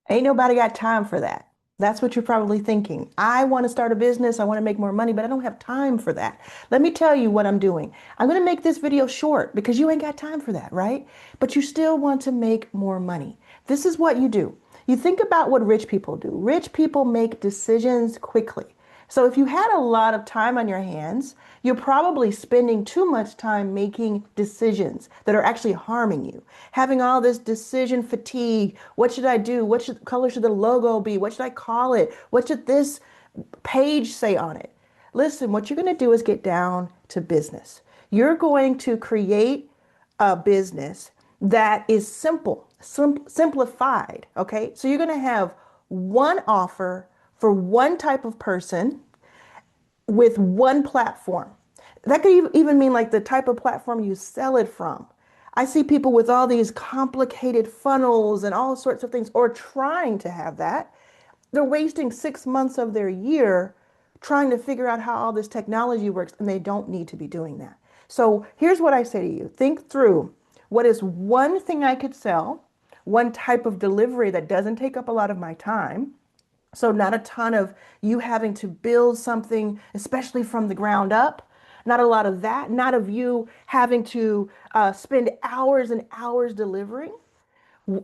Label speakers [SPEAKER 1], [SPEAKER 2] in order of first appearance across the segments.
[SPEAKER 1] Ain't nobody got time for that. That's what you're probably thinking. I want to start a business. I want to make more money, but I don't have time for that. Let me tell you what I'm doing. I'm going to make this video short because you ain't got time for that, right? But you still want to make more money. This is what you do. You think about what rich people do. Rich people make decisions quickly. So if you had a lot of time on your hands, you're probably spending too much time making decisions that are actually harming you. Having all this decision fatigue. What should I do? What color should the logo be? What should I call it? What should this page say on it? Listen, what you're going to do is get down to business. You're going to create a business that is simplified. Okay. So you're going to have one offer for one type of person with one platform. That could even mean like the type of platform you sell it from. I see people with all these complicated funnels and all sorts of things, or trying to have that. They're wasting 6 months of their year trying to figure out how all this technology works, and they don't need to be doing that. So here's what I say to you. Think through what is one thing I could sell, one type of delivery that doesn't take up a lot of my time, so not a ton of you having to build something, especially from the ground up. Not a lot of that. Not of you having to spend hours and hours delivering.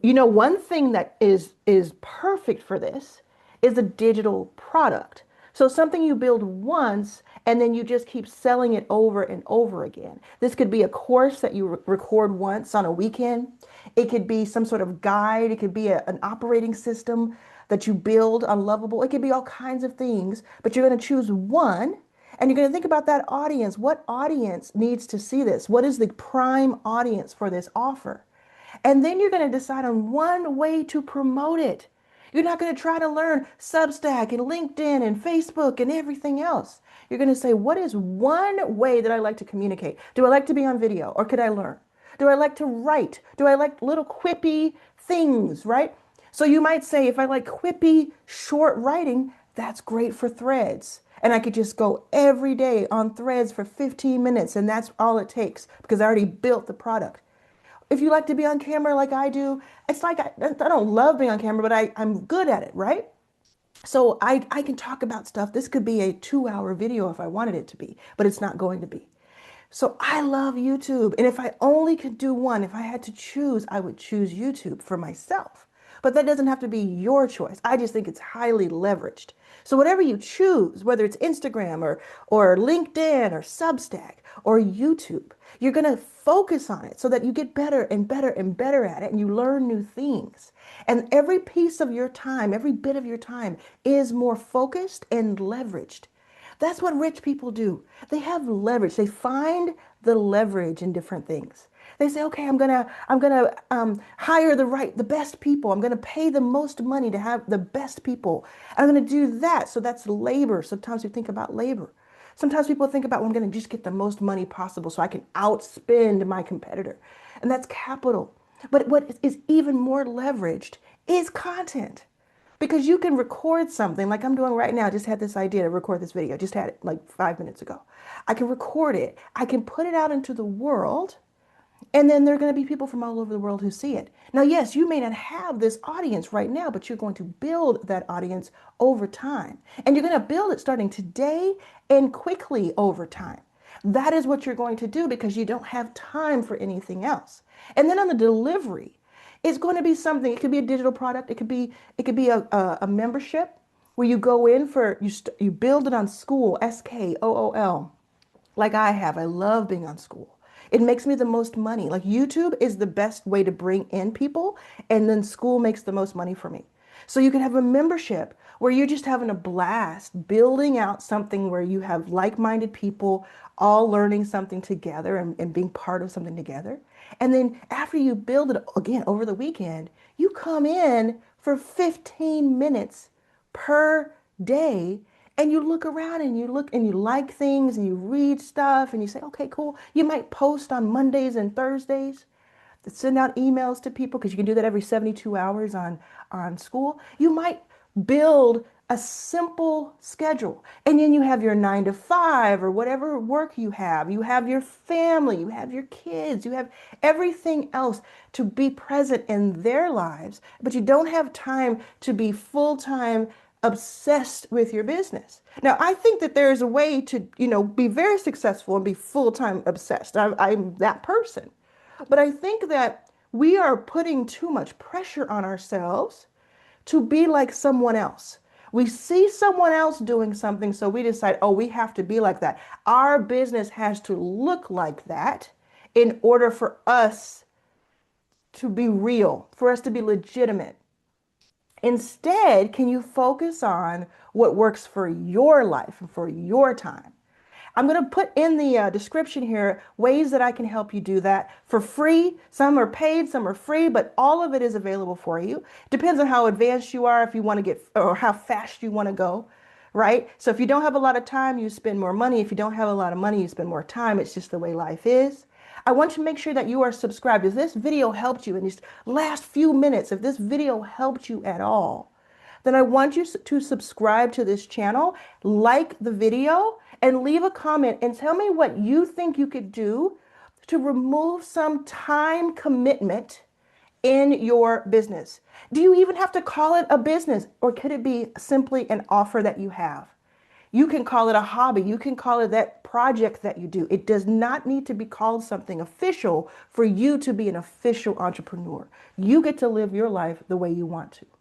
[SPEAKER 1] You know, one thing that is perfect for this is a digital product. So something you build once and then you just keep selling it over and over again. This could be a course that you record once on a weekend. It could be some sort of guide. It could be an operating system that you build on Lovable. It could be all kinds of things, but you're going to choose one and you're going to think about that audience. What audience needs to see this? What is the prime audience for this offer? And then you're going to decide on one way to promote it. You're not going to try to learn Substack and LinkedIn and Facebook and everything else. You're going to say, what is one way that I like to communicate? Do I like to be on video or could I learn? Do I like to write? Do I like little quippy things, right? So you might say, if I like quippy short writing, that's great for threads. And I could just go every day on threads for 15 minutes and that's all it takes because I already built the product. If you like to be on camera like I do, it's like I don't love being on camera, but I'm good at it, right? So I can talk about stuff. This could be a 2 hour video if I wanted it to be, but it's not going to be. So I love YouTube. And if I only could do one, if I had to choose, I would choose YouTube for myself. But that doesn't have to be your choice. I just think it's highly leveraged. So whatever you choose, whether it's Instagram or LinkedIn or Substack or YouTube, you're going to focus on it so that you get better and better and better at it and you learn new things. And every piece of your time, every bit of your time is more focused and leveraged. That's what rich people do. They have leverage. They find the leverage in different things. They say, okay, I'm gonna hire the best people. I'm gonna pay the most money to have the best people. I'm gonna do that. So that's labor. Sometimes we think about labor. Sometimes people think about, well, I'm gonna just get the most money possible so I can outspend my competitor. And that's capital. But what is even more leveraged is content. Because you can record something like I'm doing right now. I just had this idea to record this video. Just had it like 5 minutes ago. I can record it. I can put it out into the world. And then there are going to be people from all over the world who see it. Now, yes, you may not have this audience right now, but you're going to build that audience over time. And you're going to build it starting today and quickly over time. That is what you're going to do because you don't have time for anything else. And then on the delivery, it's going to be something. It could be a digital product. It could be a membership where you go in for you build it on school, SKOOL, like I have. I love being on school. It makes me the most money. Like YouTube is the best way to bring in people, and then school makes the most money for me. So you can have a membership where you're just having a blast building out something where you have like-minded people all learning something together and being part of something together. And then after you build it again over the weekend, you come in for 15 minutes per day and you look around and you look and you like things and you read stuff and you say, okay, cool. You might post on Mondays and Thursdays, to send out emails to people because you can do that every 72 hours on school. You might build a simple schedule. And then you have your 9 to 5 or whatever work you have. You have your family, you have your kids, you have everything else to be present in their lives, but you don't have time to be full-time obsessed with your business. Now, I think that there is a way to, be very successful and be full-time obsessed. I'm that person. But I think that we are putting too much pressure on ourselves to be like someone else. We see someone else doing something, so we decide, oh, we have to be like that. Our business has to look like that in order for us to be real, for us to be legitimate. Instead, can you focus on what works for your life and for your time? I'm going to put in the description here ways that I can help you do that for free. Some are paid, some are free, but all of it is available for you. Depends on how advanced you are, if you want to get, or how fast you want to go, right? So if you don't have a lot of time, you spend more money. If you don't have a lot of money, you spend more time. It's just the way life is. I want you to make sure that you are subscribed. If this video helped you in these last few minutes, if this video helped you at all, then I want you to subscribe to this channel, like the video, and leave a comment and tell me what you think you could do to remove some time commitment in your business. Do you even have to call it a business, or could it be simply an offer that you have? You can call it a hobby. You can call it that project that you do. It does not need to be called something official for you to be an official entrepreneur. You get to live your life the way you want to.